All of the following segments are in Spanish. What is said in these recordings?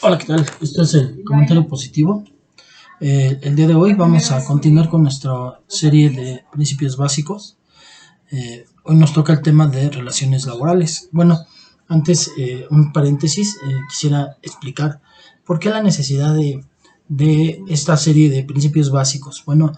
Hola, ¿qué tal? Este es el comentario positivo. El día de hoy vamos a continuar con nuestra serie de principios básicos. Hoy nos toca el tema de relaciones laborales. Bueno, antes un paréntesis, quisiera explicar por qué la necesidad de esta serie de principios básicos. Bueno,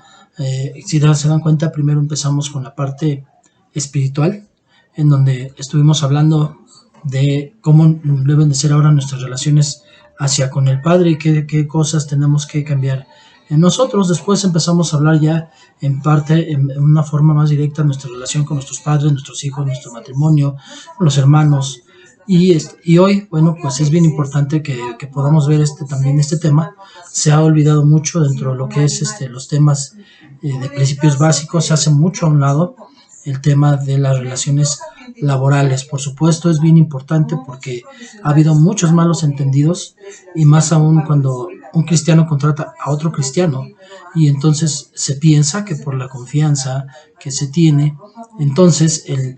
si se dan cuenta, primero empezamos con la parte espiritual, en donde estuvimos hablando de cómo deben de ser ahora nuestras relaciones hacia con el Padre y qué cosas tenemos que cambiar en nosotros. Después empezamos a hablar ya en parte, en una forma más directa, nuestra relación con nuestros padres, nuestros hijos, nuestro matrimonio, los hermanos. Y hoy, bueno, pues es bien importante que podamos ver también este tema. Se ha olvidado mucho dentro de lo que es los temas de principios básicos, se hace mucho a un lado el tema de las relaciones laborales. Por supuesto, es bien importante porque ha habido muchos malos entendidos, y más aún cuando un cristiano contrata a otro cristiano, y entonces se piensa que por la confianza que se tiene, entonces el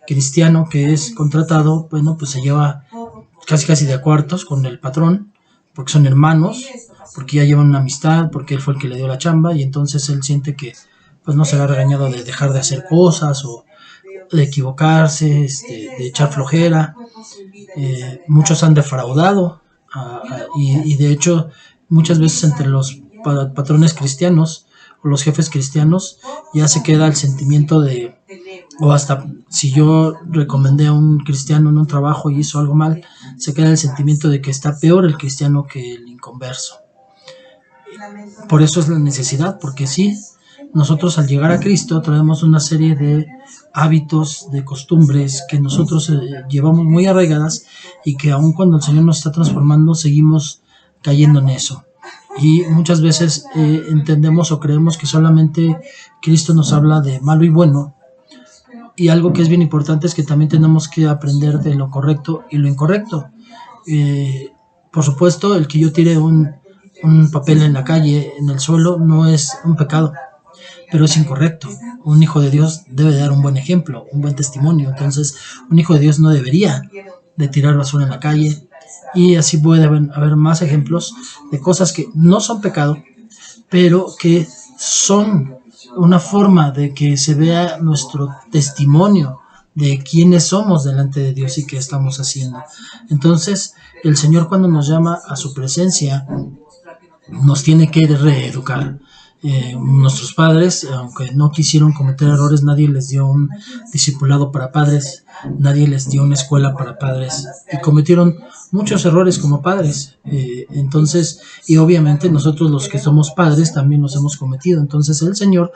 cristiano que es contratado, bueno, pues se lleva casi de a cuartos con el patrón, porque son hermanos, porque ya llevan una amistad, porque él fue el que le dio la chamba, y entonces él siente que pues no será regañado de dejar de hacer cosas o de equivocarse, de echar flojera. Muchos han defraudado, y de hecho muchas veces entre los patrones cristianos o los jefes cristianos ya se queda el sentimiento de, o hasta si yo recomendé a un cristiano en un trabajo y hizo algo mal, se queda el sentimiento de que está peor el cristiano que el inconverso. Por eso es la necesidad, porque sí, nosotros al llegar a Cristo traemos una serie de hábitos, de costumbres que nosotros llevamos muy arraigadas, y que aun cuando el Señor nos está transformando seguimos cayendo en eso. Y muchas veces entendemos o creemos que solamente Cristo nos habla de malo y bueno, y algo que es bien importante es que también tenemos que aprender de lo correcto y lo incorrecto. Por supuesto, el que yo tire un papel en la calle, en el suelo, no es un pecado, pero es incorrecto. Un hijo de Dios debe dar un buen ejemplo, un buen testimonio. Entonces, un hijo de Dios no debería de tirar basura en la calle, y así puede haber más ejemplos de cosas que no son pecado, pero que son una forma de que se vea nuestro testimonio de quiénes somos delante de Dios y qué estamos haciendo. Entonces, el Señor, cuando nos llama a su presencia, nos tiene que reeducar. Nuestros padres, aunque no quisieron cometer errores, nadie les dio un discipulado para padres, nadie les dio una escuela para padres, y cometieron muchos errores como padres. Entonces, y obviamente nosotros los que somos padres también los hemos cometido. Entonces el Señor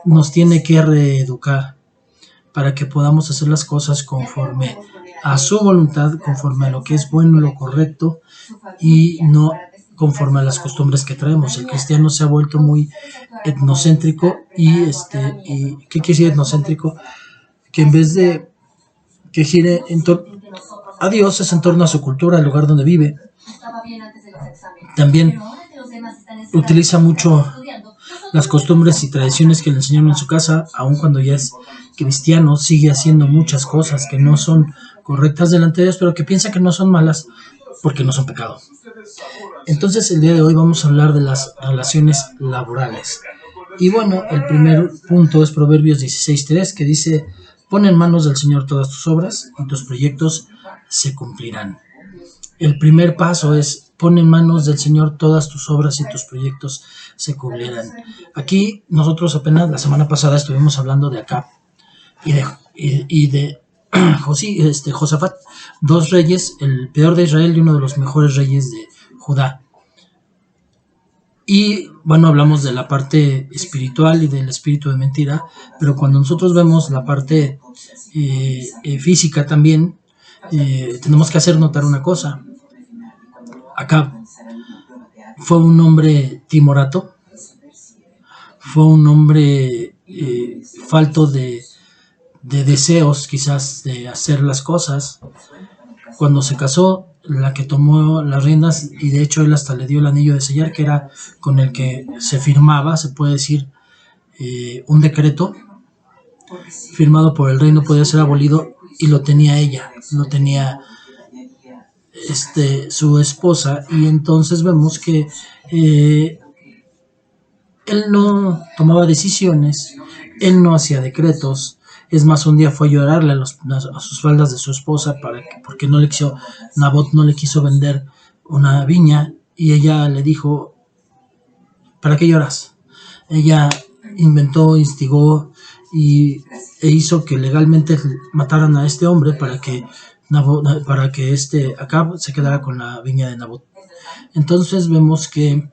nos tiene que reeducar para que podamos hacer las cosas conforme a su voluntad, conforme a lo que es bueno, lo correcto, y no conforme a las costumbres que traemos. El cristiano se ha vuelto muy etnocéntrico, y ¿qué quiere decir etnocéntrico? Que en vez de que gire en torno a Dios, es en torno a su cultura, al lugar donde vive. También utiliza mucho las costumbres y tradiciones que le enseñaron en su casa, aun cuando ya es cristiano, sigue haciendo muchas cosas que no son correctas delante de Dios, pero que piensa que no son malas porque no son pecado. Entonces, el día de hoy vamos a hablar de las relaciones laborales. Y bueno, el primer punto es Proverbios 16:3, que dice: pon en manos del Señor todas tus obras y tus proyectos se cumplirán. El primer paso es: pon en manos del Señor todas tus obras y tus proyectos se cumplirán. Aquí nosotros apenas la semana pasada estuvimos hablando de Acab y de Josafat, dos reyes, el peor de Israel y uno de los mejores reyes de Judá. Y bueno, hablamos de la parte espiritual y del espíritu de mentira, pero cuando nosotros vemos la parte física también, tenemos que hacer notar una cosa. Acab fue un hombre timorato, fue un hombre falto de deseos, quizás, de hacer las cosas. Cuando se casó, la que tomó las riendas, y de hecho él hasta le dio el anillo de sellar, que era con el que se firmaba, se puede decir, un decreto firmado por el rey, no podía ser abolido, y lo tenía ella, lo tenía su esposa, y entonces vemos que él no tomaba decisiones, él no hacía decretos. Es más, un día fue a llorarle a sus faldas de su esposa porque Nabot no le quiso vender una viña, y ella le dijo: ¿para qué lloras? Ella inventó, instigó e hizo que legalmente mataran a este hombre para que Acab se quedara con la viña de Nabot. Entonces vemos que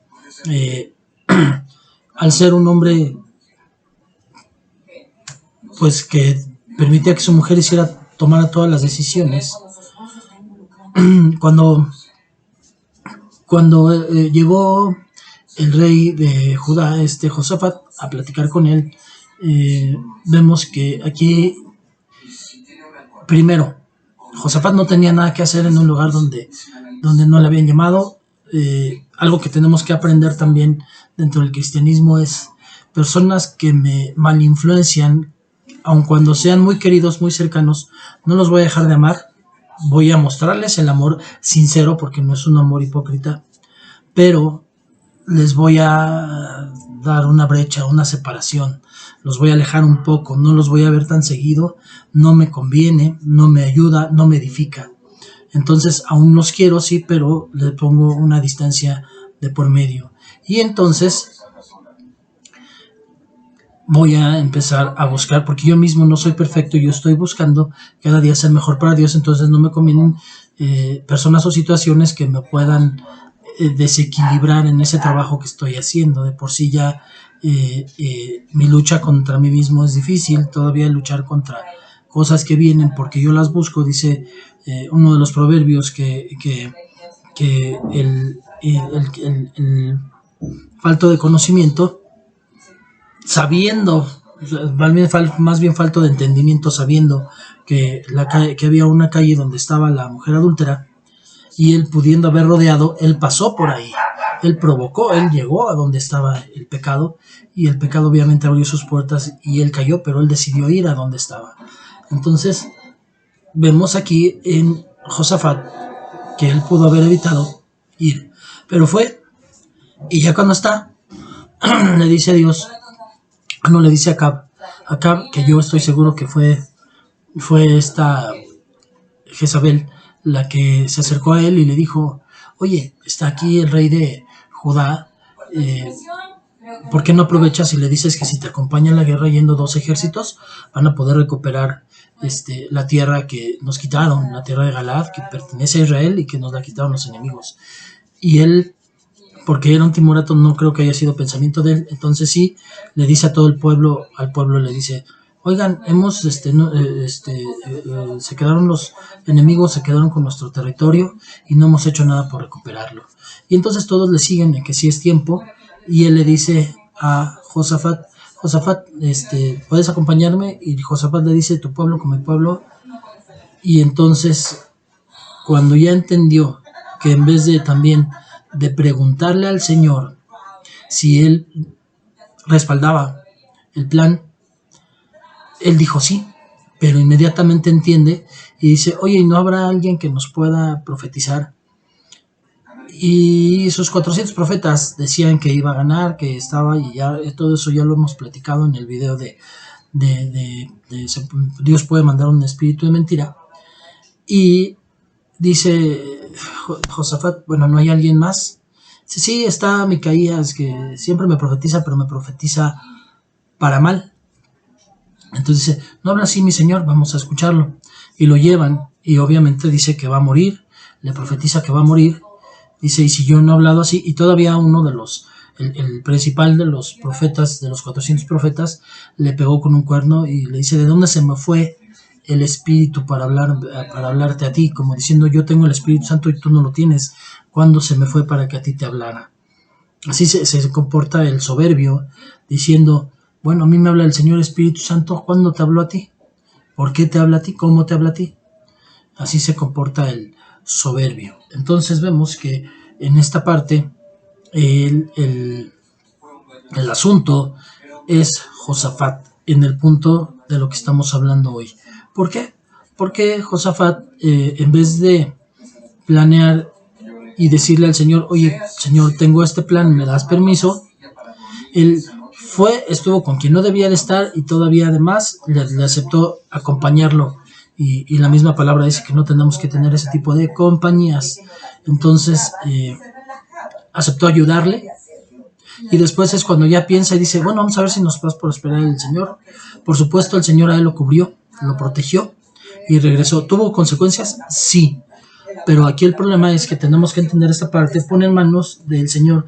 al ser un hombre pues que permitía que su mujer tomara todas las decisiones, cuando llegó el rey de Judá, Josafat, a platicar con él, vemos que aquí, primero, Josafat no tenía nada que hacer en un lugar donde no le habían llamado. Algo que tenemos que aprender también dentro del cristianismo es personas que me malinfluencian, aun cuando sean muy queridos, muy cercanos, no los voy a dejar de amar. Voy a mostrarles el amor sincero, porque no es un amor hipócrita, pero les voy a dar una brecha, una separación. Los voy a alejar un poco, no los voy a ver tan seguido, no me conviene, no me ayuda, no me edifica. Entonces aún los quiero, sí, pero le pongo una distancia de por medio. Y entonces voy a empezar a buscar, porque yo mismo no soy perfecto, yo estoy buscando cada día ser mejor para Dios. Entonces no me convienen personas o situaciones que me puedan desequilibrar en ese trabajo que estoy haciendo. De por sí ya mi lucha contra mí mismo es difícil, todavía luchar contra cosas que vienen porque yo las busco. Dice uno de los proverbios que el falto de conocimiento, sabiendo, más bien falto de entendimiento, sabiendo que había una calle donde estaba la mujer adúltera, y él, pudiendo haber rodeado, él pasó por ahí, él provocó, él llegó a donde estaba el pecado, y el pecado obviamente abrió sus puertas y él cayó, pero él decidió ir a donde estaba. Entonces vemos aquí en Josafat que él pudo haber evitado ir, pero fue, y ya cuando está, le dice a Dios, no, le dice a Acab, que yo estoy seguro que fue esta Jezabel la que se acercó a él y le dijo: oye, está aquí el rey de Judá, ¿por qué no aprovechas y le dices que si te acompaña en la guerra yendo 2 ejércitos, van a poder recuperar la tierra que nos quitaron, la tierra de Galaad, que pertenece a Israel y que nos la quitaron los enemigos? Y él, porque era un timorato, no creo que haya sido pensamiento de él. Entonces sí, le dice a todo el pueblo, le dice: oigan, se quedaron los enemigos, se quedaron con nuestro territorio y no hemos hecho nada por recuperarlo. Y entonces todos le siguen en que sí es tiempo, y él le dice a Josafat: ¿puedes acompañarme? Y Josafat le dice: tu pueblo con mi pueblo. Y entonces, cuando ya entendió que en vez de también de preguntarle al Señor si él respaldaba el plan, él dijo sí, pero inmediatamente entiende y dice: oye, ¿no habrá alguien que nos pueda profetizar? Y sus 400 profetas decían que iba a ganar, que estaba, y ya todo eso ya lo hemos platicado en el video de Dios puede mandar un espíritu de mentira. Y dice Josafat: bueno, ¿no hay alguien más? Dice: sí, está Micaías, que siempre me profetiza, pero me profetiza para mal. Entonces dice: no habla así, mi señor, vamos a escucharlo. Y lo llevan, y obviamente dice que va a morir, le profetiza que va a morir. Dice: y si yo no he hablado así. Y todavía uno de el principal de los profetas, de los 400 profetas, le pegó con un cuerno y le dice: ¿de dónde se me fue el espíritu para hablarte a ti? Como diciendo: yo tengo el Espíritu Santo y tú no lo tienes. ¿Cuándo se me fue para que a ti te hablara? Así se comporta el soberbio, diciendo: bueno, a mí me habla el Señor Espíritu Santo, ¿cuándo te habló a ti? ¿Por qué te habla a ti? ¿Cómo te habla a ti? Así se comporta el soberbio. Entonces vemos que en esta parte el asunto es Josafat, en el punto de lo que estamos hablando hoy. ¿Por qué? Porque Josafat, en vez de planear y decirle al Señor, oye, Señor, tengo este plan, ¿me das permiso? Él estuvo con quien no debía de estar y todavía además le aceptó acompañarlo. Y la misma palabra dice que no tenemos que tener ese tipo de compañías. Entonces, aceptó ayudarle. Y después es cuando ya piensa y dice, bueno, vamos a ver si nos va a prosperar el Señor. Por supuesto, el Señor a él lo cubrió, lo protegió y regresó. ¿Tuvo consecuencias? Sí. Pero aquí el problema es que tenemos que entender esta parte. Pon en manos del Señor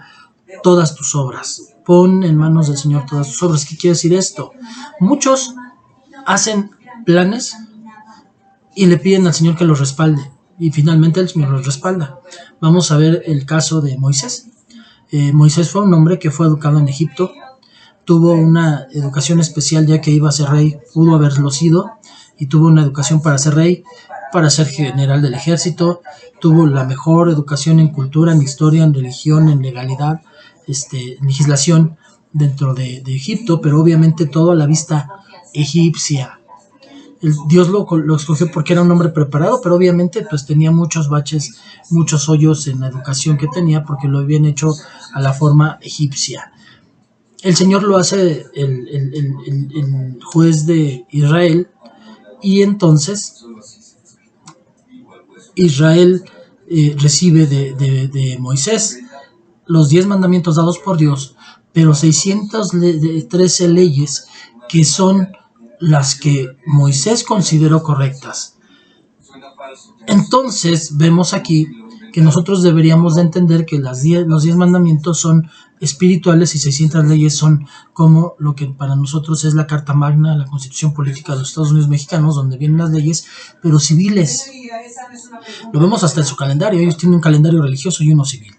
todas tus obras. Pon en manos del Señor todas tus obras. ¿Qué quiere decir esto? Muchos hacen planes y le piden al Señor que los respalde. Y finalmente el Señor los respalda. Vamos a ver el caso de Moisés. Moisés fue un hombre que fue educado en Egipto. Tuvo una educación especial ya que iba a ser rey. Pudo haberlo sido. Y tuvo una educación para ser rey, para ser general del ejército. Tuvo la mejor educación en cultura, en historia, en religión, en legalidad, en legislación dentro de Egipto, pero obviamente todo a la vista egipcia. Dios lo escogió porque era un hombre preparado, pero obviamente pues tenía muchos baches, muchos hoyos en la educación que tenía porque lo habían hecho a la forma egipcia. El Señor lo hace el juez de Israel y entonces Israel recibe de Moisés los 10 mandamientos dados por Dios, pero 613 leyes que son las que Moisés consideró correctas. Entonces vemos aquí que nosotros deberíamos de entender que los 10 mandamientos son espirituales y 600 leyes son como lo que para nosotros es la Carta Magna, la Constitución Política de los Estados Unidos Mexicanos, donde vienen las leyes, pero civiles. Lo vemos hasta en su calendario. Ellos tienen un calendario religioso y uno civil.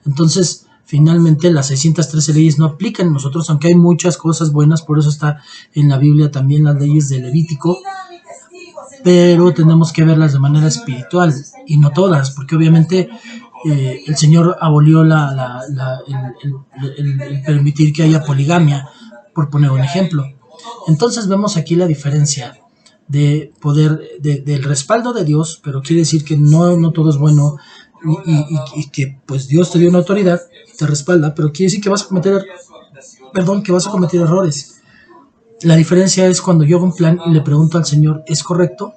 Entonces, finalmente, las 613 leyes no aplican en nosotros, aunque hay muchas cosas buenas, por eso está en la Biblia también las leyes de Levítico, pero tenemos que verlas de manera espiritual, y no todas, porque obviamente el Señor abolió el permitir que haya poligamia, por poner un ejemplo. Entonces vemos aquí la diferencia de poder, del respaldo de Dios, pero quiere decir que no todo es bueno, y que pues Dios te dio una autoridad y te respalda, pero quiere decir que vas a cometer errores. La diferencia es cuando yo hago un plan y le pregunto al Señor, ¿es correcto?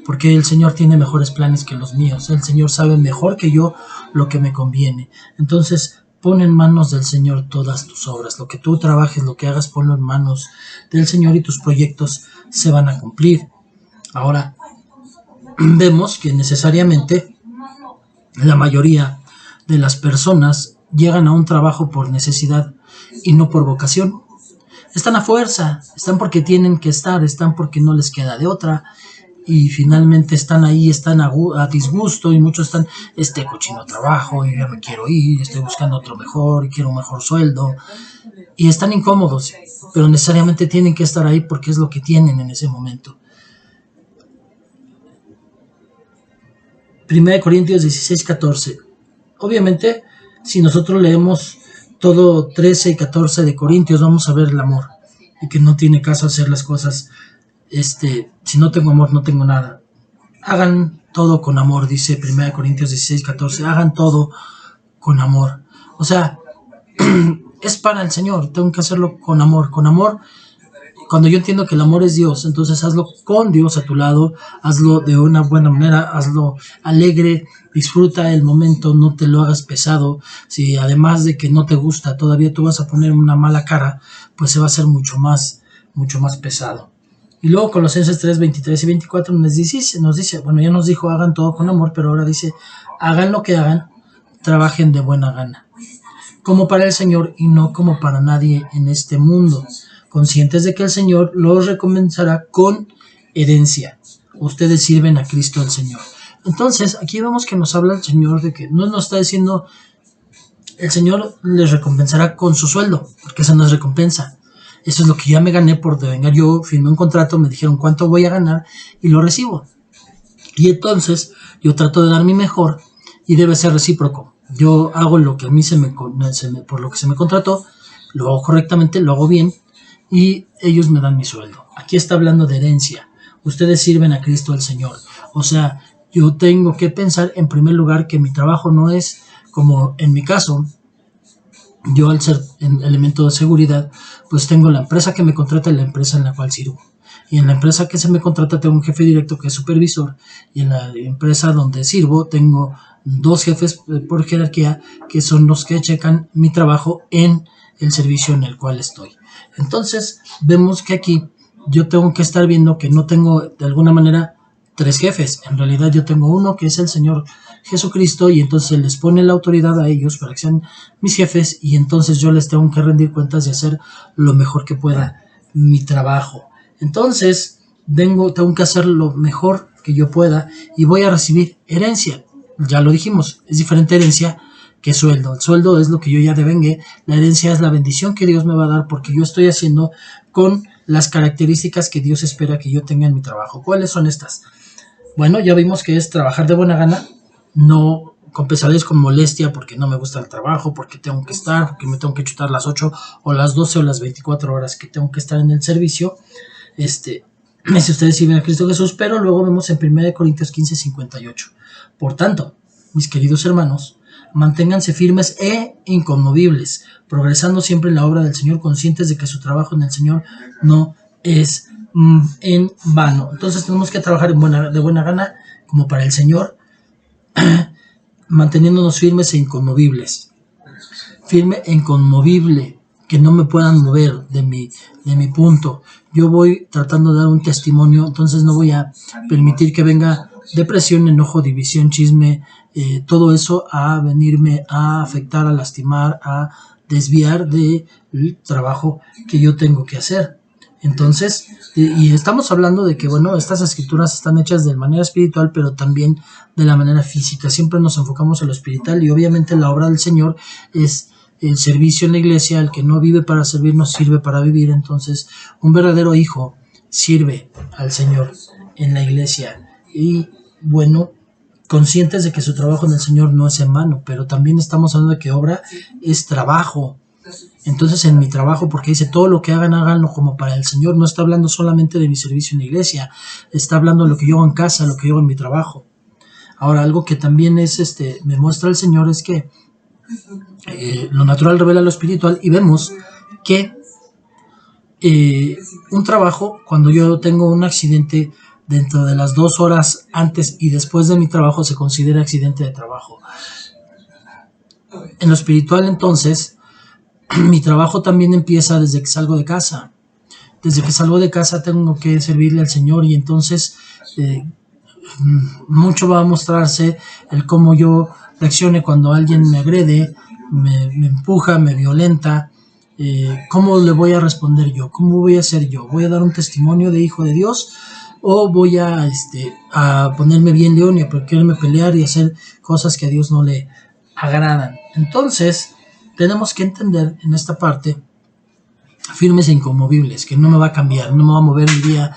Porque el Señor tiene mejores planes que los míos. El Señor sabe mejor que yo lo que me conviene. Entonces, pon en manos del Señor todas tus obras. Lo que tú trabajes, lo que hagas, ponlo en manos del Señor y tus proyectos se van a cumplir. Ahora, vemos que necesariamente la mayoría de las personas llegan a un trabajo por necesidad y no por vocación. Están a fuerza, están porque tienen que estar, están porque no les queda de otra, y finalmente están ahí, están a disgusto, y muchos están, cochino trabajo, y ya me quiero ir, estoy buscando otro mejor, y quiero un mejor sueldo, y están incómodos, pero necesariamente tienen que estar ahí porque es lo que tienen en ese momento. 1 Corintios 16:14. Obviamente, si nosotros leemos todo 13 y 14 de Corintios, vamos a ver el amor y que no tiene caso hacer las cosas. Si no tengo amor, no tengo nada. Hagan todo con amor, dice 1 Corintios 16:14. Hagan todo con amor. O sea, es para el Señor, tengo que hacerlo con amor. Con amor, cuando yo entiendo que el amor es Dios, entonces hazlo con Dios a tu lado, hazlo de una buena manera, hazlo alegre, disfruta el momento, no te lo hagas pesado. Si además de que no te gusta, todavía tú vas a poner una mala cara, pues se va a hacer mucho más pesado. Y luego Colosenses 3, 23 y 24 nos dice, bueno, ya nos dijo hagan todo con amor, pero ahora dice, hagan lo que hagan, trabajen de buena gana, como para el Señor y no como para nadie en este mundo, conscientes de que el Señor los recompensará con herencia. Ustedes sirven a Cristo el Señor. Entonces, aquí vemos que nos habla el Señor de que no nos está diciendo el Señor les recompensará con su sueldo, porque esa no es recompensa. Eso es lo que ya me gané por devengar. Yo firmé un contrato, me dijeron cuánto voy a ganar y lo recibo. Y entonces yo trato de dar mi mejor y debe ser recíproco. Yo hago lo que a mí por lo que se me contrató, lo hago correctamente, lo hago bien y ellos me dan mi sueldo. Aquí está hablando de herencia. Ustedes sirven a Cristo el Señor. O sea, yo tengo que pensar en primer lugar que mi trabajo no es como en mi caso. Yo, al ser en elemento de seguridad, pues tengo la empresa que me contrata y la empresa en la cual sirvo. Y en la empresa que se me contrata tengo un jefe directo que es supervisor, y en la empresa donde sirvo tengo dos jefes por jerarquía que son los que checan mi trabajo en el servicio en el cual estoy. Entonces vemos que aquí yo tengo que estar viendo que no tengo de alguna manera tres jefes. En realidad yo tengo uno que es el Señor Jesucristo, y entonces les pone la autoridad a ellos para que sean mis jefes, y entonces yo les tengo que rendir cuentas y hacer lo mejor que pueda mi trabajo. Entonces tengo que hacer lo mejor que yo pueda y voy a recibir herencia. Ya lo dijimos, es diferente herencia que sueldo. El sueldo es lo que yo ya devengué, la herencia es la bendición que Dios me va a dar porque yo estoy haciendo con las características que Dios espera que yo tenga en mi trabajo. ¿Cuáles son estas? Bueno, ya vimos que es trabajar de buena gana, no con pesadez, con molestia, porque no me gusta el trabajo, porque tengo que estar, porque me tengo que chutar las 8 o las 12 o las 24 horas que tengo que estar en el servicio. Si ustedes sirven a Cristo Jesús, pero luego vemos en 1 Corintios 15:58. Por tanto, mis queridos hermanos, manténganse firmes e inconmovibles, progresando siempre en la obra del Señor, conscientes de que su trabajo en el Señor no es en vano. Entonces tenemos que trabajar de buena gana, como para el Señor, manteniéndonos firmes e inconmovibles. Firme e inconmovible, que no me puedan mover de mi punto. Yo voy tratando de dar un testimonio, entonces no voy a permitir que venga depresión, enojo, división, chisme, todo eso a venirme a afectar, a lastimar, a desviar del trabajo que yo tengo que hacer. Entonces, y estamos hablando de que, bueno, estas escrituras están hechas de manera espiritual, pero también de la manera física. Siempre nos enfocamos en lo espiritual, y obviamente la obra del Señor es el servicio en la iglesia. El que no vive para servir no sirve para vivir. Entonces, un verdadero hijo sirve al Señor en la iglesia. Y bueno, conscientes de que su trabajo en el Señor no es en vano, pero también estamos hablando de que obra es trabajo. Entonces, en mi trabajo, porque dice todo lo que hagan, háganlo como para el Señor, no está hablando solamente de mi servicio en la iglesia, está hablando de lo que yo hago en casa, lo que yo hago en mi trabajo. Ahora, algo que también es me muestra el Señor es que lo natural revela lo espiritual, y vemos que un trabajo, cuando yo tengo un accidente dentro de las 2 horas antes y después de mi trabajo, se considera accidente de trabajo. En lo espiritual, entonces, mi trabajo también empieza desde que salgo de casa. Desde que salgo de casa tengo que servirle al Señor, y entonces mucho va a mostrarse el cómo yo reaccione cuando alguien me agrede, me empuja, me violenta. ¿Cómo le voy a responder yo? ¿Cómo voy a ser yo? ¿Voy a dar un testimonio de hijo de Dios? ¿O voy a ponerme bien león y a quererme pelear y hacer cosas que a Dios no le agradan? Entonces, tenemos que entender en esta parte, firmes e inconmovibles, que no me va a cambiar, no me va a mover mi día.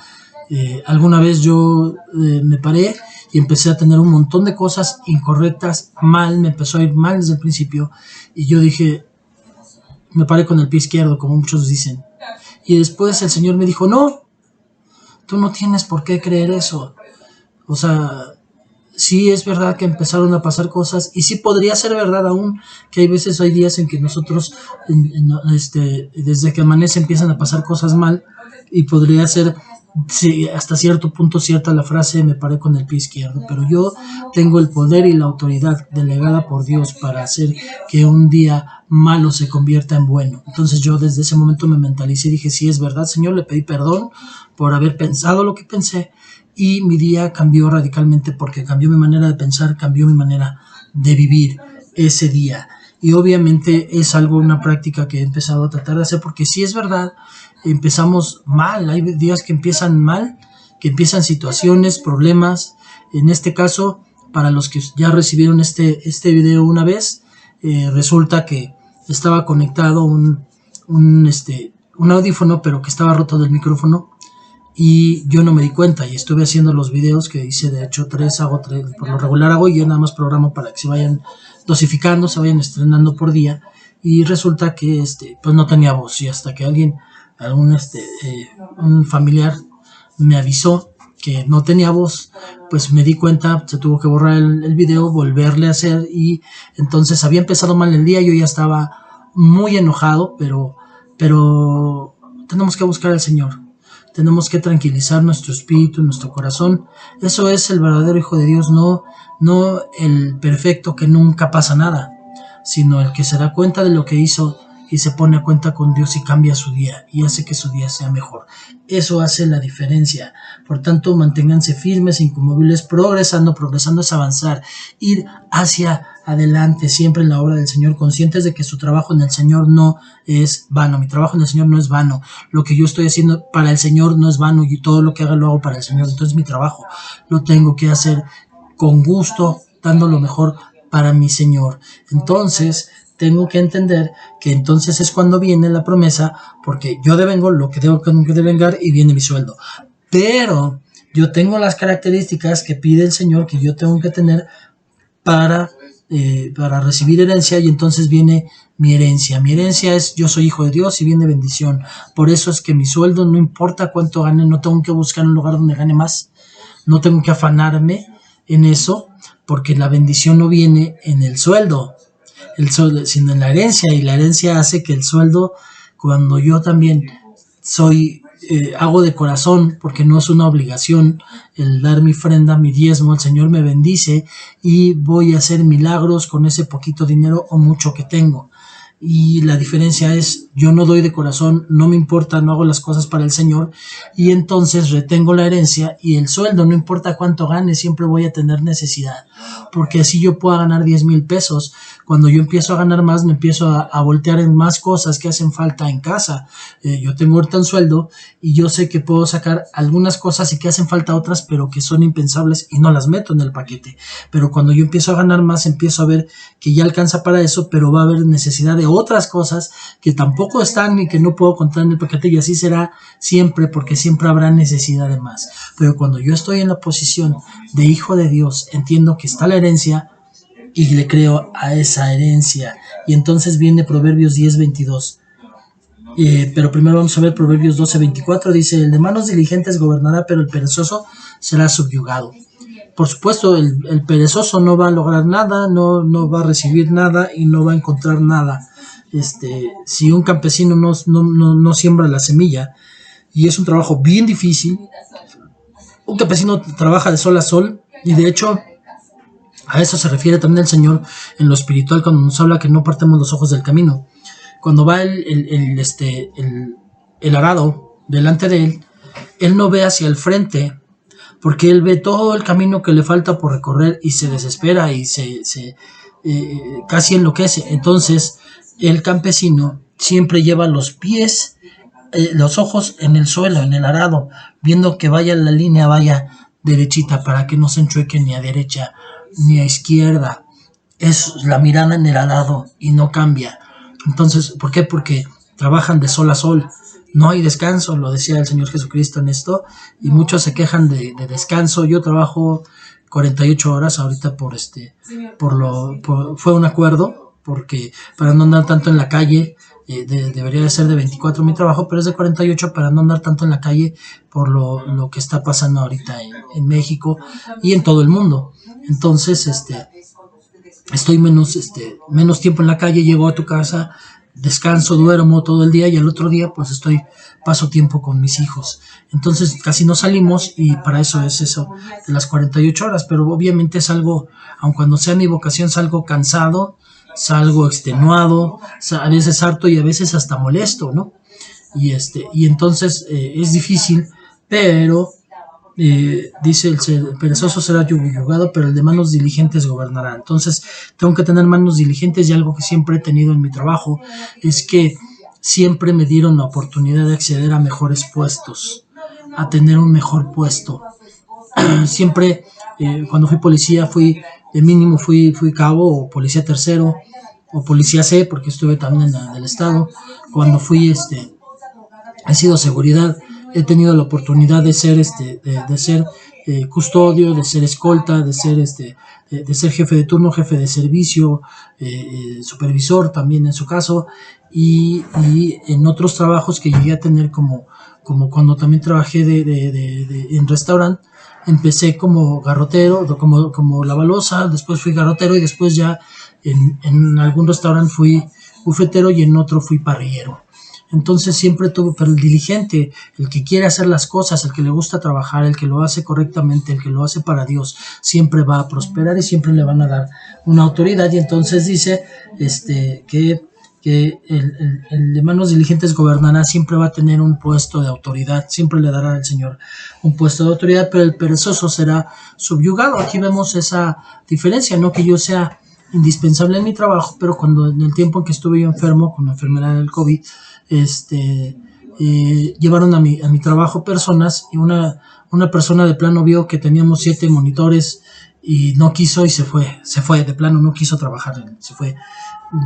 Alguna vez yo me paré y empecé a tener un montón de cosas incorrectas, mal, me empezó a ir mal desde el principio, y yo dije, me paré con el pie izquierdo, como muchos dicen, y después el Señor me dijo, no, tú no tienes por qué creer eso. O sea, sí es verdad que empezaron a pasar cosas, y sí podría ser verdad aún que hay días en que nosotros desde que amanece empiezan a pasar cosas mal, y podría ser hasta cierto punto cierta la frase, me paré con el pie izquierdo, pero yo tengo el poder y la autoridad delegada por Dios para hacer que un día malo se convierta en bueno. Entonces yo desde ese momento me mentalicé y dije, sí es verdad, Señor, le pedí perdón por haber pensado lo que pensé, y mi día cambió radicalmente, porque cambió mi manera de pensar, cambió mi manera de vivir ese día. Y obviamente es una práctica que he empezado a tratar de hacer, porque sí es verdad, empezamos mal, hay días que empiezan mal, que empiezan situaciones, problemas. En este caso, para los que ya recibieron este video una vez, resulta que estaba conectado un audífono, pero que estaba roto del micrófono, y yo no me di cuenta, y estuve haciendo los videos que hice. De hecho, hago tres, por lo regular hago, y yo nada más programo para que se vayan dosificando, se vayan estrenando por día, y resulta que pues no tenía voz, y hasta que un familiar me avisó que no tenía voz, pues me di cuenta, se tuvo que borrar el video, volverle a hacer, y entonces había empezado mal el día, yo ya estaba muy enojado, pero tenemos que buscar al Señor. Tenemos que tranquilizar nuestro espíritu, nuestro corazón. Eso es el verdadero Hijo de Dios, no el perfecto que nunca pasa nada, sino el que se da cuenta de lo que hizo y se pone a cuenta con Dios y cambia su día y hace que su día sea mejor. Eso hace la diferencia. Por tanto, manténganse firmes, inconmovibles, progresando es avanzar, ir hacia adelante siempre en la obra del Señor, conscientes de que su trabajo en el Señor no es vano. Mi trabajo en el Señor no es vano. Lo que yo estoy haciendo para el Señor no es vano, y todo lo que haga lo hago para el Señor. Entonces mi trabajo lo tengo que hacer con gusto, dando lo mejor para mi Señor. Entonces tengo que entender que entonces es cuando viene la promesa, porque yo devengo lo que tengo que devengar y viene mi sueldo. Pero yo tengo las características que pide el Señor que yo tengo que tener para recibir herencia, y entonces viene mi herencia. Mi herencia es: yo soy hijo de Dios y viene bendición. Por eso es que mi sueldo, no importa cuánto gane, no tengo que buscar un lugar donde gane más, no tengo que afanarme en eso, porque la bendición no viene en el sueldo, sino en la herencia, y la herencia hace que el sueldo, cuando yo también hago de corazón, porque no es una obligación el dar mi ofrenda, mi diezmo, el Señor me bendice y voy a hacer milagros con ese poquito dinero o mucho que tengo. Y la diferencia es: yo no doy de corazón, no me importa, no hago las cosas para el Señor, y entonces retengo la herencia, y el sueldo, no importa cuánto gane, siempre voy a tener necesidad, porque así yo pueda ganar 10,000 pesos. Cuando yo empiezo a ganar más, me empiezo a voltear en más cosas que hacen falta en casa. Yo tengo ahorita un sueldo y yo sé que puedo sacar algunas cosas y que hacen falta otras, pero que son impensables, y no las meto en el paquete. Pero cuando yo empiezo a ganar más, empiezo a ver que ya alcanza para eso, pero va a haber necesidad de otras cosas que tampoco están y que no puedo contar en el paquete, y así será siempre, porque siempre habrá necesidad de más. Pero cuando yo estoy en la posición de hijo de Dios, entiendo que está la herencia y le creo a esa herencia. Y entonces viene Proverbios 10:22. Pero primero vamos a ver Proverbios 12:24. Dice: el de manos diligentes gobernará, pero el perezoso será subyugado. Por supuesto, el perezoso no va a lograr nada, no va a recibir nada y no va a encontrar nada. Si un campesino no siembra la semilla, y es un trabajo bien difícil, un campesino trabaja de sol a sol, y de hecho a eso se refiere también el Señor en lo espiritual, cuando nos habla que no partemos los ojos del camino. Cuando va el arado delante de él no ve hacia el frente, porque él ve todo el camino que le falta por recorrer y se desespera y casi enloquece. Entonces el campesino siempre lleva los pies, los ojos en el suelo, en el arado, viendo que vaya la línea, vaya derechita, para que no se enchueque ni a derecha ni a izquierda. Es la mirada en el arado y no cambia. Entonces, ¿por qué? Porque trabajan de sol a sol, no hay descanso, lo decía el Señor Jesucristo en esto, y muchos se quejan de descanso. Yo trabajo 48 horas ahorita fue un acuerdo, porque para no andar tanto en la calle. Debería de ser de 24 mi trabajo, pero es de 48 para no andar tanto en la calle por lo que está pasando ahorita en México y en todo el mundo. Entonces, estoy menos tiempo en la calle, llego a tu casa, descanso, duermo todo el día, y al otro día pues paso tiempo con mis hijos. Entonces casi no salimos, y para eso es eso de las 48 horas, pero obviamente es algo, aun cuando sea mi vocación, salgo cansado, salgo extenuado, a veces harto y a veces hasta molesto, ¿no? Y entonces es difícil, pero dice: el perezoso será yugado, pero el de manos diligentes gobernará. Entonces tengo que tener manos diligentes, y algo que siempre he tenido en mi trabajo es que siempre me dieron la oportunidad de acceder a mejores puestos, a tener un mejor puesto. Siempre, cuando fui policía, fui cabo o policía tercero o policía C, porque estuve también en la del estado. Cuando he sido seguridad, he tenido la oportunidad de ser custodio, de ser escolta, de ser jefe de turno, jefe de servicio, supervisor también en su caso, y en otros trabajos que llegué a tener como como cuando también trabajé en restaurante. Empecé como garrotero, como lavalosa, después fui garrotero y después ya en algún restaurante fui bufetero y en otro fui parrillero. Entonces siempre tuve, pero el diligente, el que quiere hacer las cosas, el que le gusta trabajar, el que lo hace correctamente, el que lo hace para Dios, siempre va a prosperar y siempre le van a dar una autoridad. Y entonces dice que el de manos diligentes gobernará, siempre va a tener un puesto de autoridad, siempre le dará al Señor un puesto de autoridad, pero el perezoso será subyugado. Aquí vemos esa diferencia, no que yo sea indispensable en mi trabajo, pero cuando en el tiempo en que estuve yo enfermo con la enfermedad del COVID, llevaron a mi trabajo personas y una persona de plano vio que teníamos 7 monitores y no quiso y se fue de plano, no quiso trabajar, se fue.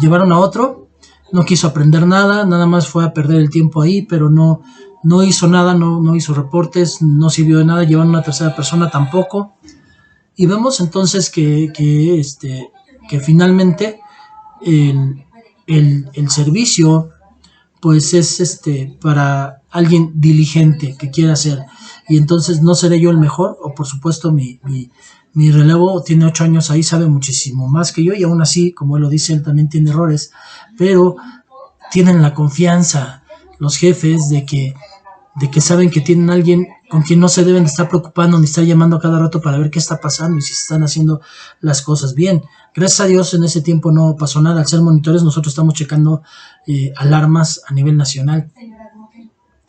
Llevaron a otro, no quiso aprender nada, nada más fue a perder el tiempo ahí, pero no hizo nada, no hizo reportes, no sirvió de nada. Llevaron a una tercera persona, tampoco. Y vemos entonces que finalmente el servicio pues es para alguien diligente que quiera hacer. Y entonces no seré yo el mejor, o por supuesto mi relevo tiene 8 años ahí, sabe muchísimo más que yo, y aún así, como él lo dice, él también tiene errores, pero tienen la confianza los jefes de que saben que tienen a alguien con quien no se deben de estar preocupando ni estar llamando a cada rato para ver qué está pasando y si se están haciendo las cosas bien. Gracias a Dios en ese tiempo no pasó nada. Al ser monitores nosotros estamos checando alarmas a nivel nacional,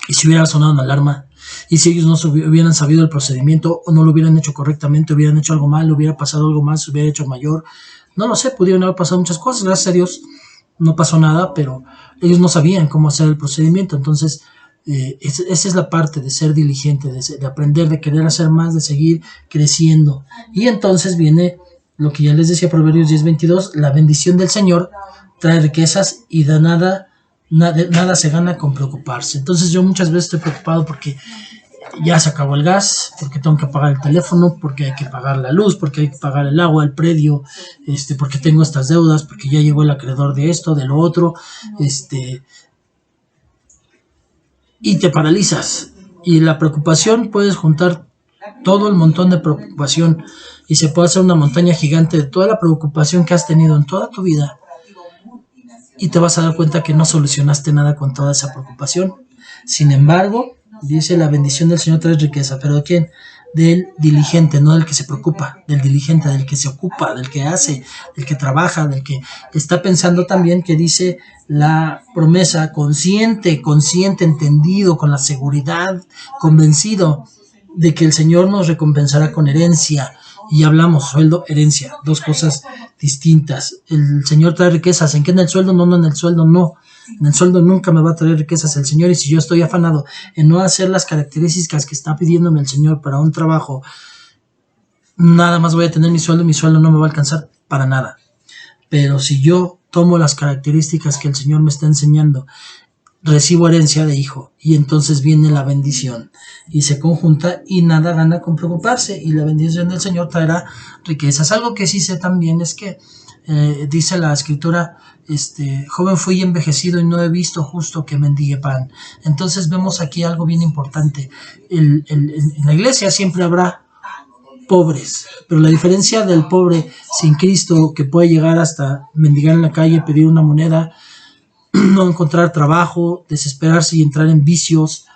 y si hubiera sonado una alarma y si ellos no hubieran sabido el procedimiento o no lo hubieran hecho correctamente, hubieran hecho algo mal, hubiera pasado algo más, se hubiera hecho mayor, no lo sé, pudieron haber pasado muchas cosas. Gracias a Dios no pasó nada, pero ellos no sabían cómo hacer el procedimiento. Entonces esa es la parte de ser diligente, de aprender, de querer hacer más, de seguir creciendo. Y entonces viene lo que ya les decía, Proverbios 10:22, la bendición del Señor trae riquezas y de nada se gana con preocuparse. Entonces yo muchas veces estoy preocupado porque ya se acabó el gas, porque tengo que pagar el teléfono, porque hay que pagar la luz, porque hay que pagar el agua, el predio, porque tengo estas deudas, porque ya llegó el acreedor de esto, de lo otro, y te paralizas. Y la preocupación, puedes juntar todo el montón de preocupación y se puede hacer una montaña gigante de toda la preocupación que has tenido en toda tu vida, y te vas a dar cuenta que no solucionaste nada con toda esa preocupación. Sin embargo, dice, la bendición del Señor trae riqueza, pero ¿de quién? Del diligente, no del que se preocupa, del diligente, del que se ocupa, del que hace, del que trabaja, del que está pensando también, que dice la promesa, consciente, entendido, con la seguridad, convencido de que el Señor nos recompensará con herencia. Y hablamos, sueldo, herencia, dos cosas distintas. El Señor trae riquezas. ¿En qué? En el sueldo, no, en el sueldo no. En el sueldo nunca me va a traer riquezas el Señor, y si yo estoy afanado en no hacer las características que está pidiéndome el Señor para un trabajo, nada más voy a tener mi sueldo no me va a alcanzar para nada. Pero si yo tomo las características que el Señor me está enseñando, recibo herencia de hijo, y entonces viene la bendición y se conjunta, y nada gana con preocuparse, y la bendición del Señor traerá riquezas. Algo que sí sé también es que dice la escritura, joven fui envejecido y no he visto justo que mendigue pan. Entonces vemos aquí algo bien importante. En la iglesia siempre habrá pobres, pero la diferencia del pobre sin Cristo, que puede llegar hasta mendigar en la calle, pedir una moneda, no encontrar trabajo, desesperarse y entrar en vicios.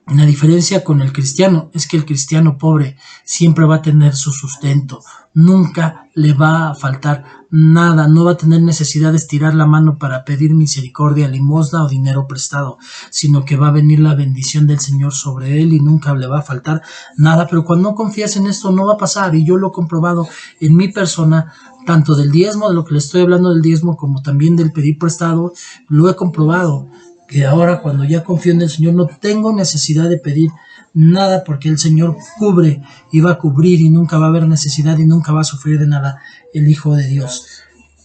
La diferencia con el cristiano es que el cristiano pobre siempre va a tener su sustento, nunca le va a faltar nada, no va a tener necesidad de estirar la mano para pedir misericordia, limosna o dinero prestado, sino que va a venir la bendición del Señor sobre él y nunca le va a faltar nada. Pero cuando no confías en esto, no va a pasar, y yo lo he comprobado en mi persona, tanto del diezmo, de lo que le estoy hablando del diezmo, como también del pedir prestado. Lo he comprobado, que ahora cuando ya confío en el Señor no tengo necesidad de pedir nada, porque el Señor cubre y va a cubrir, y nunca va a haber necesidad y nunca va a sufrir de nada el Hijo de Dios.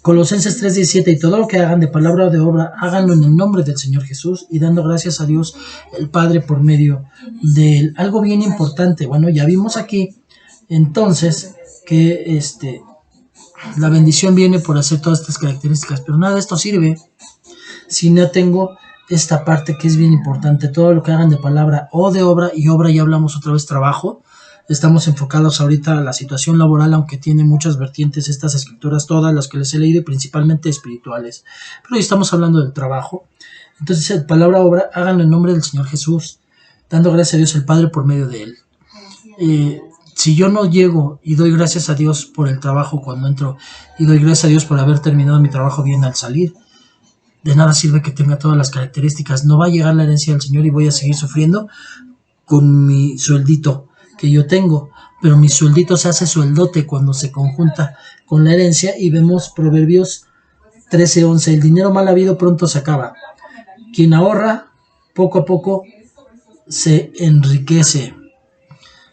Colosenses 3:17, y todo lo que hagan de palabra o de obra, háganlo en el nombre del Señor Jesús, y dando gracias a Dios el Padre por medio de él. Algo bien importante, bueno, ya vimos aquí entonces que la bendición viene por hacer todas estas características, pero nada de esto sirve si no tengo esta parte que es bien importante. Todo lo que hagan de palabra o de obra, y obra ya hablamos otra vez trabajo. Estamos enfocados ahorita a la situación laboral, aunque tiene muchas vertientes estas escrituras, todas las que les he leído, principalmente espirituales. Pero hoy estamos hablando del trabajo. Entonces, palabra obra, háganlo en nombre del Señor Jesús, dando gracias a Dios el Padre por medio de Él. Si yo no llego y doy gracias a Dios por el trabajo cuando entro, y doy gracias a Dios por haber terminado mi trabajo bien al salir, de nada sirve que tenga todas las características. No va a llegar la herencia del Señor y voy a seguir sufriendo con mi sueldito que yo tengo, pero mi sueldito se hace sueldote cuando se conjunta con la herencia, y vemos Proverbios 13:11, el dinero mal habido pronto se acaba. Quien ahorra, poco a poco se enriquece.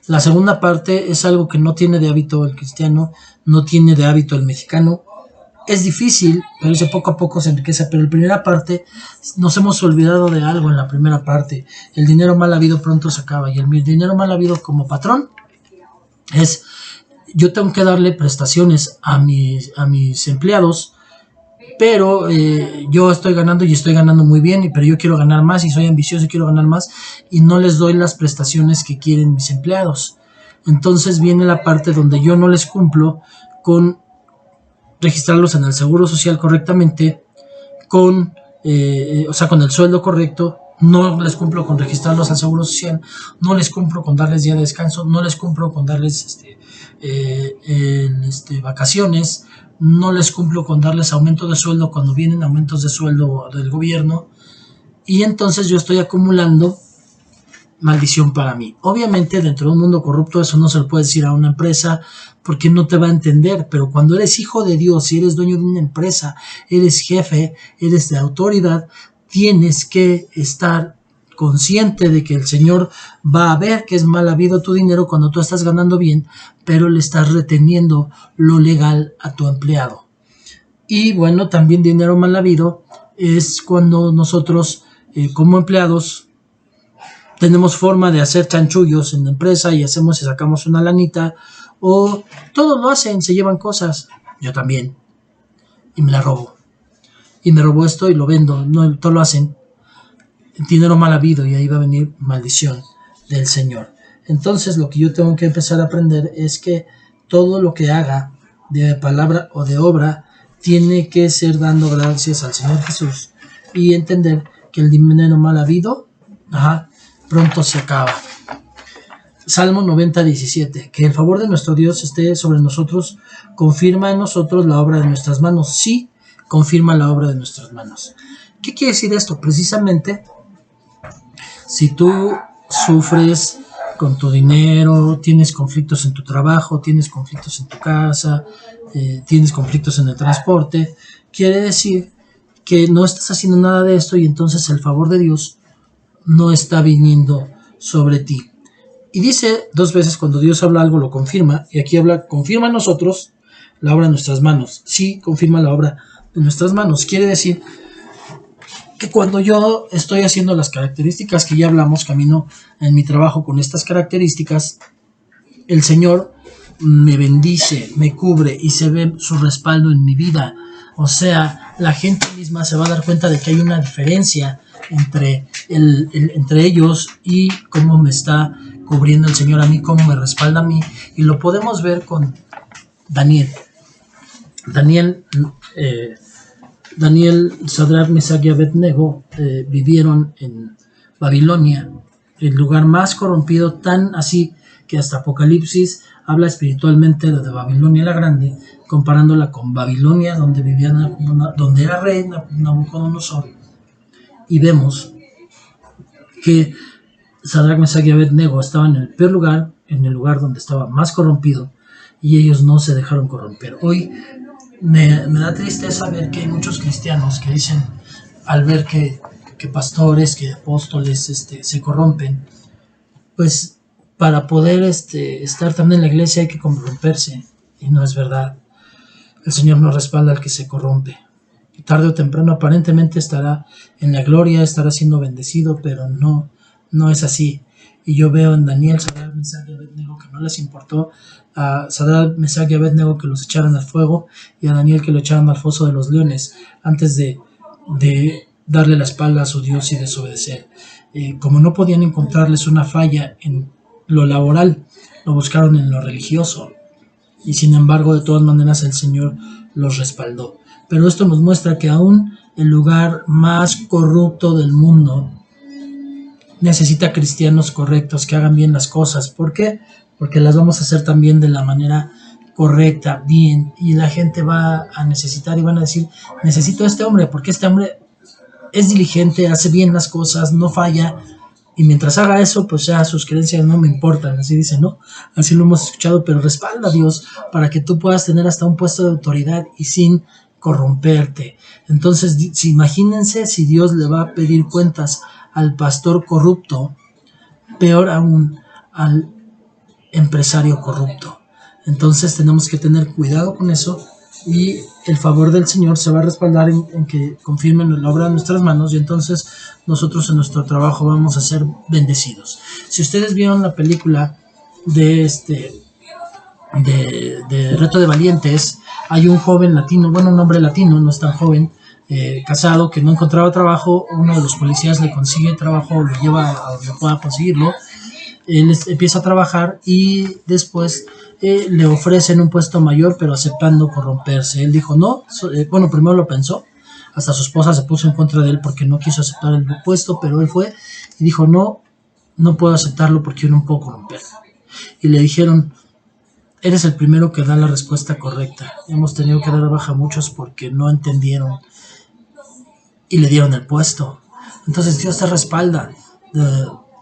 La segunda parte es algo que no tiene de hábito el cristiano, no tiene de hábito el mexicano. Es difícil, pero dice poco a poco se enriquece. Pero en la primera parte nos hemos olvidado de algo en la primera parte. El dinero mal habido pronto se acaba. Y el dinero mal habido como patrón es, yo tengo que darle prestaciones a mis empleados, pero yo estoy ganando y estoy ganando muy bien, pero yo quiero ganar más y soy ambicioso y quiero ganar más, y no les doy las prestaciones que quieren mis empleados. Entonces viene la parte donde yo no les cumplo con registrarlos en el seguro social correctamente, con el sueldo correcto. No les cumplo con registrarlos al seguro social, no les cumplo con darles día de descanso, no les cumplo con darles vacaciones, no les cumplo con darles aumento de sueldo cuando vienen aumentos de sueldo del gobierno, y entonces yo estoy acumulando maldición para mí. Obviamente dentro de un mundo corrupto eso no se lo puede decir a una empresa porque no te va a entender, pero cuando eres hijo de Dios y eres dueño de una empresa, eres jefe, eres de autoridad, tienes que estar consciente de que el Señor va a ver que es mal habido tu dinero cuando tú estás ganando bien, pero le estás reteniendo lo legal a tu empleado. Y bueno, también dinero mal habido es cuando nosotros como empleados tenemos forma de hacer chanchullos en la empresa y hacemos y sacamos una lanita, o todos lo hacen, se llevan cosas, yo también, y me la robo, y me robo esto y lo vendo, no, todo lo hacen, dinero mal habido, y ahí va a venir maldición del Señor. Entonces lo que yo tengo que empezar a aprender es que todo lo que haga de palabra o de obra tiene que ser dando gracias al Señor Jesús, y entender que el dinero mal habido pronto se acaba. Salmo 90:17, que el favor de nuestro Dios esté sobre nosotros, confirma en nosotros la obra de nuestras manos. Sí, confirma la obra de nuestras manos. ¿Qué quiere decir esto? Precisamente, si tú sufres con tu dinero, tienes conflictos en tu trabajo, tienes conflictos en tu casa, tienes conflictos en el transporte, quiere decir que no estás haciendo nada de esto, y entonces el favor de Dios no está viniendo sobre ti. Y dice 2 veces cuando Dios habla algo lo confirma, y aquí habla, confirma en nosotros la obra de nuestras manos. Sí, confirma la obra de nuestras manos. Quiere decir que cuando yo estoy haciendo las características que ya hablamos, camino en mi trabajo con estas características, el Señor me bendice, me cubre y se ve su respaldo en mi vida. O sea, la gente misma se va a dar cuenta de que hay una diferencia entre ellos y cómo me está cubriendo el Señor a mí, cómo me respalda a mí. Y lo podemos ver con Daniel, Sadrach, Mesach y Abednego vivieron en Babilonia, el lugar más corrompido, tan así que hasta Apocalipsis habla espiritualmente de Babilonia la Grande, comparándola con Babilonia, donde era rey Nabucodonosor. Y vemos que Sadrach, Mesach y Abednego estaban en el peor lugar, en el lugar donde estaba más corrompido, y ellos no se dejaron corromper. Hoy me da tristeza ver que hay muchos cristianos que dicen, al ver que pastores, que apóstoles se corrompen, pues para poder estar también en la iglesia hay que corromperse, y no es verdad. El Señor no respalda al que se corrompe. Y tarde o temprano aparentemente estará en la gloria, estará siendo bendecido, pero no es así. Y yo veo en Daniel, Sadrach, Mesach y Abednego que no les importó, a Sadrach, Mesach y Abednego que los echaran al fuego, y a Daniel que lo echaran al foso de los leones, antes de darle la espalda a su Dios y desobedecer. Como no podían encontrarles una falla en lo laboral, lo buscaron en lo religioso. Y sin embargo, de todas maneras, el Señor los respaldó. Pero esto nos muestra que aún el lugar más corrupto del mundo necesita cristianos correctos que hagan bien las cosas. ¿Por qué? Porque las vamos a hacer también de la manera correcta, bien, y la gente va a necesitar y van a decir, necesito a este hombre, porque este hombre es diligente, hace bien las cosas, no falla, y mientras haga eso, pues ya sus creencias no me importan, así dice, ¿no? Así lo hemos escuchado, pero respalda a Dios para que tú puedas tener hasta un puesto de autoridad y sin corromperte. Entonces, imagínense si Dios le va a pedir cuentas al pastor corrupto, peor aún al empresario corrupto. Entonces tenemos que tener cuidado con eso, y el favor del Señor se va a respaldar en que confirmen la obra de nuestras manos, y entonces nosotros en nuestro trabajo vamos a ser bendecidos. Si ustedes vieron la película de Reto de Valientes, hay un joven latino, bueno, un hombre latino, no es tan joven, casado, que no encontraba trabajo. Uno de los policías le consigue trabajo, lo lleva a donde pueda conseguirlo. Él empieza a trabajar y después le ofrecen un puesto mayor, pero aceptando corromperse. Él dijo no, bueno, primero lo pensó, hasta su esposa se puso en contra de él porque no quiso aceptar el puesto, pero él fue y dijo no puedo aceptarlo porque yo no puedo corromper. Y le dijeron, eres el primero que da la respuesta correcta. Hemos tenido que dar baja a muchos porque no entendieron y le dieron el puesto. Entonces Dios te respalda.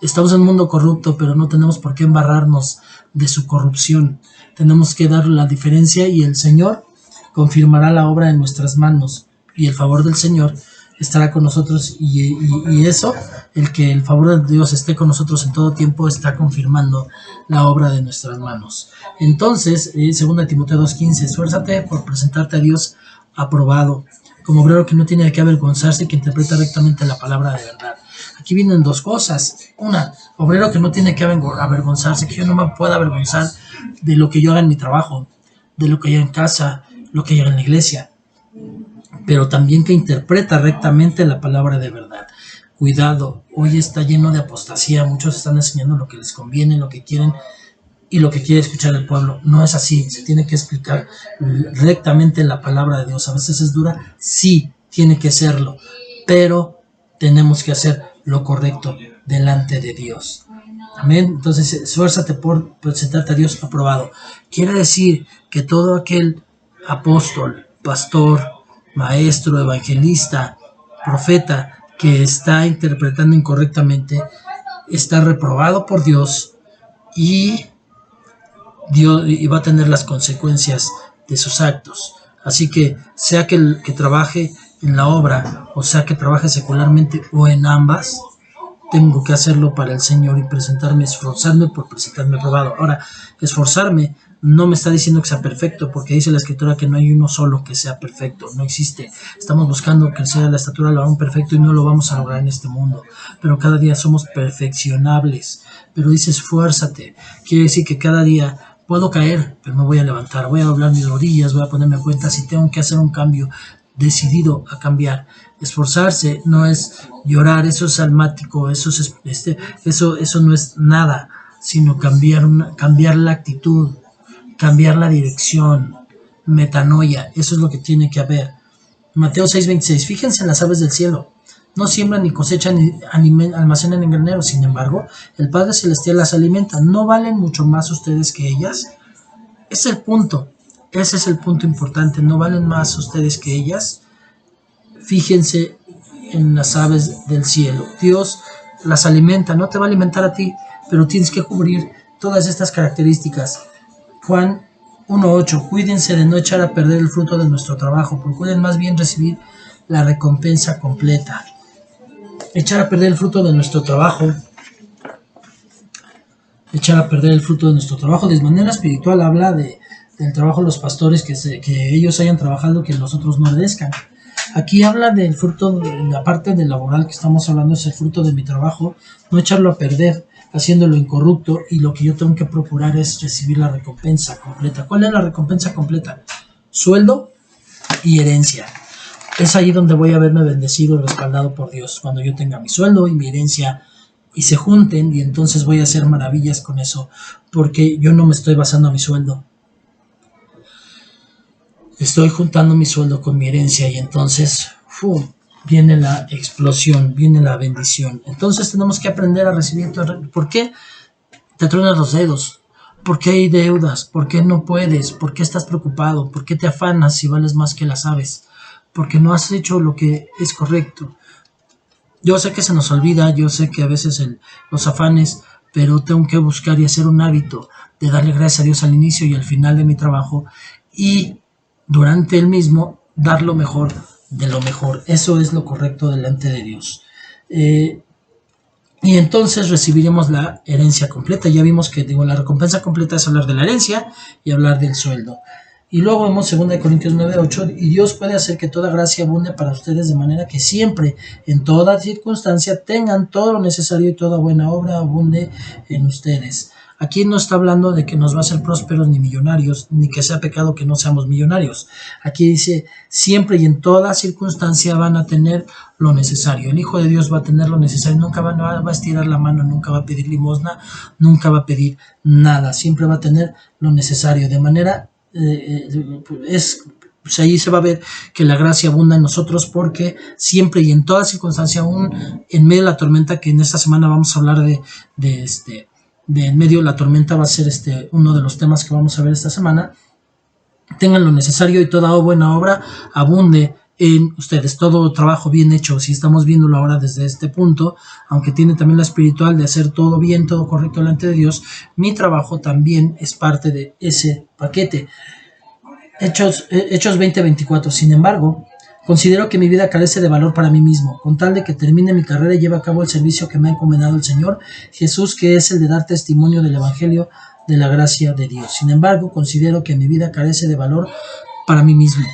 Estamos en un mundo corrupto, pero no tenemos por qué embarrarnos de su corrupción. Tenemos que dar la diferencia y el Señor confirmará la obra en nuestras manos, y el favor del Señor estará con nosotros, y eso, el que el favor de Dios esté con nosotros en todo tiempo, está confirmando la obra de nuestras manos. Entonces, 2 Timoteo 2:15, esfuérzate por presentarte a Dios aprobado, como obrero que no tiene de qué avergonzarse, que interpreta rectamente la palabra de verdad. Aquí vienen dos cosas. Una, obrero que no tiene que avergonzarse, que yo no me pueda avergonzar de lo que yo haga en mi trabajo, de lo que haga en casa, lo que haga en la iglesia, pero también que interpreta rectamente la palabra de verdad. Cuidado, hoy está lleno de apostasía, muchos están enseñando lo que les conviene, lo que quieren y lo que quiere escuchar el pueblo. No es así, se tiene que explicar rectamente la palabra de Dios. A veces es dura, sí, tiene que serlo, pero tenemos que hacer lo correcto delante de Dios. Amén. Entonces, esfuérzate por presentarte a Dios aprobado. Quiere decir que todo aquel apóstol, pastor, maestro, evangelista, profeta que está interpretando incorrectamente está reprobado por Dios, y va a tener las consecuencias de sus actos. Así que sea que trabaje en la obra, o sea que trabaje secularmente, o en ambas, tengo que hacerlo para el Señor y esforzarme por presentarme aprobado. Ahora, esforzarme no me está diciendo que sea perfecto, porque dice la Escritura que no hay uno solo que sea perfecto, no existe. Estamos buscando crecer a la estatura del varón perfecto y no lo vamos a lograr en este mundo, pero cada día somos perfeccionables. Pero dice esfuérzate, quiere decir que cada día puedo caer, pero me voy a levantar, voy a doblar mis rodillas, voy a ponerme a cuenta si tengo que hacer un cambio, decidido a cambiar. Esforzarse no es llorar, eso es almático, eso no es nada, sino cambiar la actitud, cambiar la dirección, metanoia. Eso es lo que tiene que haber. Mateo 6:26, fíjense en las aves del cielo, no siembran ni cosechan ni almacenan en graneros, sin embargo el Padre Celestial las alimenta. ¿No valen mucho más ustedes que ellas? Es el punto. Ese es el punto importante. ¿No valen más ustedes que ellas? Fíjense en las aves del cielo. Dios las alimenta. No te va a alimentar a ti, pero tienes que cubrir todas estas características. Juan 1:8, cuídense de no echar a perder el fruto de nuestro trabajo, procuren más bien recibir la recompensa completa. Echar a perder el fruto de nuestro trabajo. De manera espiritual habla del trabajo de los pastores, que ellos hayan trabajado, que los otros no obedezcan. Aquí habla del fruto, la parte del laboral que estamos hablando es el fruto de mi trabajo, no echarlo a perder, haciéndolo incorrupto, y lo que yo tengo que procurar es recibir la recompensa completa. ¿Cuál es la recompensa completa? Sueldo y herencia. es ahí donde voy a verme bendecido y respaldado por Dios, cuando yo tenga mi sueldo y mi herencia y se junten, y entonces voy a hacer maravillas con eso, porque yo no me estoy basando a mi sueldo. Estoy juntando mi sueldo con mi herencia y entonces viene la explosión, viene la bendición. Entonces tenemos que aprender a recibir todo. ¿Por qué te truenan los dedos? ¿Por qué hay deudas? ¿Por qué no puedes? ¿Por qué estás preocupado? ¿Por qué te afanas si vales más que las aves? Porque no has hecho lo que es correcto. Yo sé que se nos olvida, yo sé que a veces los afanes, pero tengo que buscar y hacer un hábito de darle gracias a Dios al inicio y al final de mi trabajo, y durante el mismo dar lo mejor de lo mejor. Eso es lo correcto delante de Dios. Y entonces recibiremos la herencia completa. Ya vimos que la recompensa completa es hablar de la herencia y hablar del sueldo. Y luego vemos 2 Corintios 9:8, y Dios puede hacer que toda gracia abunde para ustedes, de manera que siempre, en toda circunstancia, tengan todo lo necesario y toda buena obra abunde en ustedes. Aquí no está hablando de que nos va a hacer prósperos ni millonarios, ni que sea pecado que no seamos millonarios. Aquí dice, siempre y en toda circunstancia van a tener lo necesario. El Hijo de Dios va a tener lo necesario, nunca va a estirar la mano, nunca va a pedir limosna, nunca va a pedir nada, siempre va a tener lo necesario, de manera pues ahí se va a ver que la gracia abunda en nosotros, porque siempre y en toda circunstancia, aún en medio de la tormenta, que en esta semana vamos a hablar de en medio de la tormenta, va a ser uno de los temas que vamos a ver esta semana, tengan lo necesario y toda buena obra abunde en ustedes, todo trabajo bien hecho. Si estamos viéndolo ahora desde este punto, aunque tiene también la espiritual de hacer todo bien, todo correcto delante de Dios, mi trabajo también es parte de ese paquete. Hechos 20:24. Sin embargo, considero que mi vida carece de valor para mí mismo, con tal de que termine mi carrera y lleve a cabo el servicio que me ha encomendado el Señor Jesús, que es el de dar testimonio del Evangelio de la gracia de Dios. Sin embargo, considero que mi vida carece de valor para mí mismo,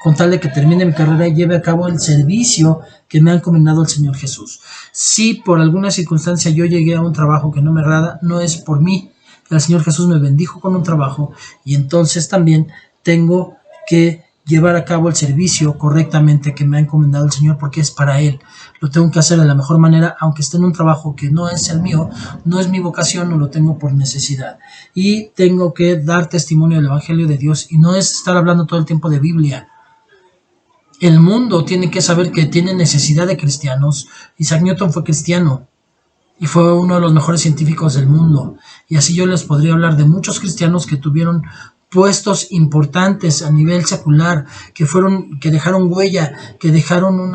con tal de que termine mi carrera y lleve a cabo el servicio que me ha encomendado el Señor Jesús. Si por alguna circunstancia yo llegué a un trabajo que no me agrada, no es por mí. El Señor Jesús me bendijo con un trabajo, y entonces también tengo que llevar a cabo el servicio correctamente que me ha encomendado el Señor, porque es para Él. Lo tengo que hacer de la mejor manera, aunque esté en un trabajo que no es el mío, no es mi vocación, no lo tengo por necesidad. Y tengo que dar testimonio del Evangelio de Dios, y no es estar hablando todo el tiempo de Biblia. El mundo tiene que saber que tiene necesidad de cristianos. Isaac Newton fue cristiano y fue uno de los mejores científicos del mundo. Y así yo les podría hablar de muchos cristianos que tuvieron puestos importantes a nivel secular, que dejaron huella, que dejaron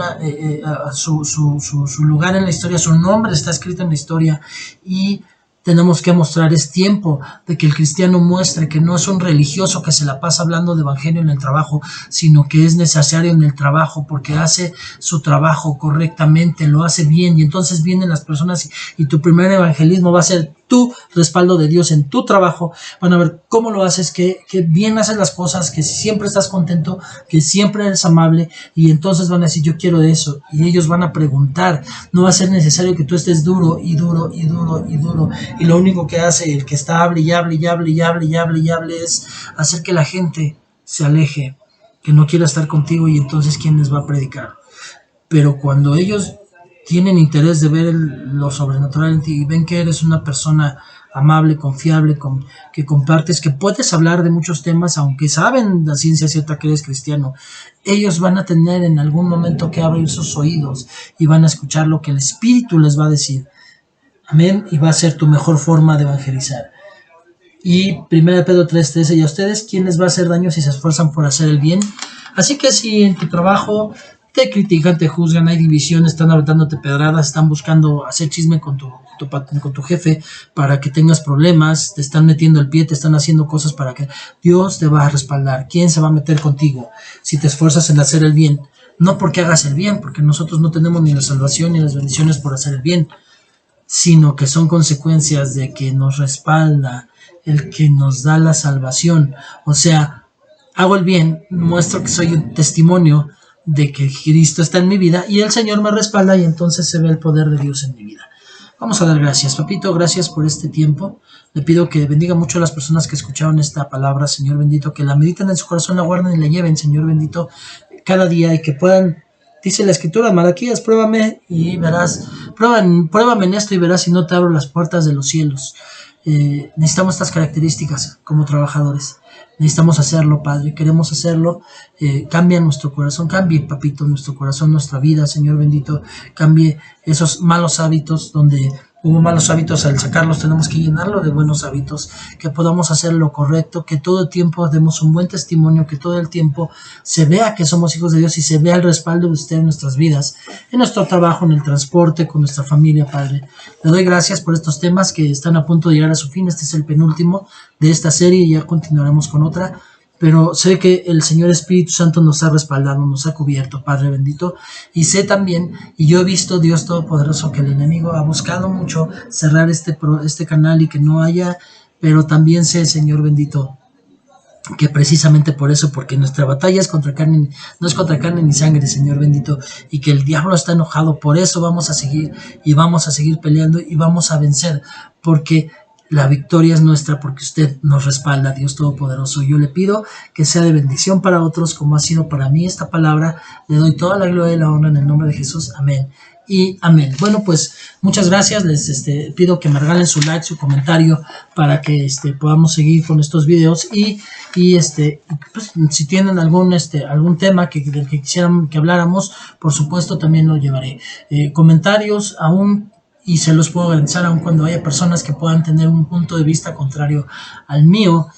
su lugar en la historia, su nombre está escrito en la historia, y tenemos que mostrar, es tiempo de que el cristiano muestre que no es un religioso que se la pasa hablando de evangelio en el trabajo, sino que es necesario en el trabajo porque hace su trabajo correctamente, lo hace bien, y entonces vienen las personas y tu primer evangelismo va a ser tu respaldo de Dios en tu trabajo. Van a ver cómo lo haces, que bien haces las cosas, que siempre estás contento, que siempre eres amable, y entonces van a decir, yo quiero de eso, y ellos van a preguntar. No va a ser necesario que tú estés duro y duro y duro y duro, y lo único que hace el que está hable y hable y hable y hable y hable y hable es hacer que la gente se aleje, que no quiera estar contigo, y entonces ¿quién les va a predicar? Pero cuando ellos tienen interés de ver lo sobrenatural en ti y ven que eres una persona amable, confiable, que compartes, que puedes hablar de muchos temas, aunque saben la ciencia cierta que eres cristiano, ellos van a tener en algún momento que abrir sus oídos y van a escuchar lo que el Espíritu les va a decir. Amén. Y va a ser tu mejor forma de evangelizar. Y 1 Pedro 3:13, y a ustedes, ¿quién les va a hacer daño si se esfuerzan por hacer el bien? Así que si en tu trabajo te critican, te juzgan, hay división, están aventándote pedradas, están buscando hacer chisme con tu jefe para que tengas problemas, te están metiendo el pie, te están haciendo cosas para que Dios te va a respaldar. ¿Quién se va a meter contigo si te esfuerzas en hacer el bien? No porque hagas el bien, porque nosotros no tenemos ni la salvación ni las bendiciones por hacer el bien, sino que son consecuencias de que nos respalda el que nos da la salvación. O sea, hago el bien, muestro que soy un testimonio de que Cristo está en mi vida y el Señor me respalda, y entonces se ve el poder de Dios en mi vida. Vamos a dar gracias, papito, gracias por este tiempo. Le pido que bendiga mucho a las personas que escucharon esta palabra, Señor bendito, que la mediten en su corazón, la guarden y la lleven, Señor bendito, cada día y que puedan, dice la escritura, Malaquías, pruébame y verás, pruébame en esto y verás si no te abro las puertas de los cielos. Necesitamos estas características como trabajadores. Necesitamos hacerlo, Padre, queremos hacerlo. Cambia nuestro corazón, cambie, Papito, nuestro corazón, nuestra vida, Señor bendito. Cambie esos malos hábitos donde hubo malos hábitos, al sacarlos tenemos que llenarlo de buenos hábitos, que podamos hacer lo correcto, que todo el tiempo demos un buen testimonio, que todo el tiempo se vea que somos hijos de Dios y se vea el respaldo de usted en nuestras vidas, en nuestro trabajo, en el transporte, con nuestra familia, Padre. Le doy gracias por estos temas que están a punto de llegar a su fin. Este es el penúltimo de esta serie y ya continuaremos con otra. Pero sé que el Señor Espíritu Santo nos ha respaldado, nos ha cubierto, Padre bendito, y sé también, y yo he visto, Dios Todopoderoso, que el enemigo ha buscado mucho cerrar este canal y que no haya, pero también sé, Señor bendito, que precisamente por eso, porque nuestra batalla es contra carne, no es contra carne ni sangre, Señor bendito, y que el diablo está enojado, por eso vamos a seguir y vamos a seguir peleando y vamos a vencer, porque la victoria es nuestra, porque usted nos respalda, Dios Todopoderoso. Yo le pido que sea de bendición para otros como ha sido para mí esta palabra. Le doy toda la gloria y la honra en el nombre de Jesús. Amén y amén. Bueno, pues muchas gracias. Les pido que me regalen su like, su comentario para que podamos seguir con estos videos y pues, si tienen algún tema del que quisieran que habláramos, por supuesto también lo llevaré. Comentarios aún, y se los puedo garantizar aun cuando haya personas que puedan tener un punto de vista contrario al mío,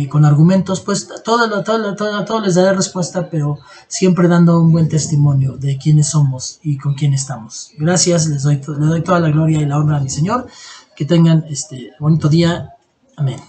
con argumentos, pues todo les daré respuesta, pero siempre dando un buen testimonio de quiénes somos y con quién estamos. Gracias, le doy toda la gloria y la honra a mi Señor. Que tengan bonito día. Amén.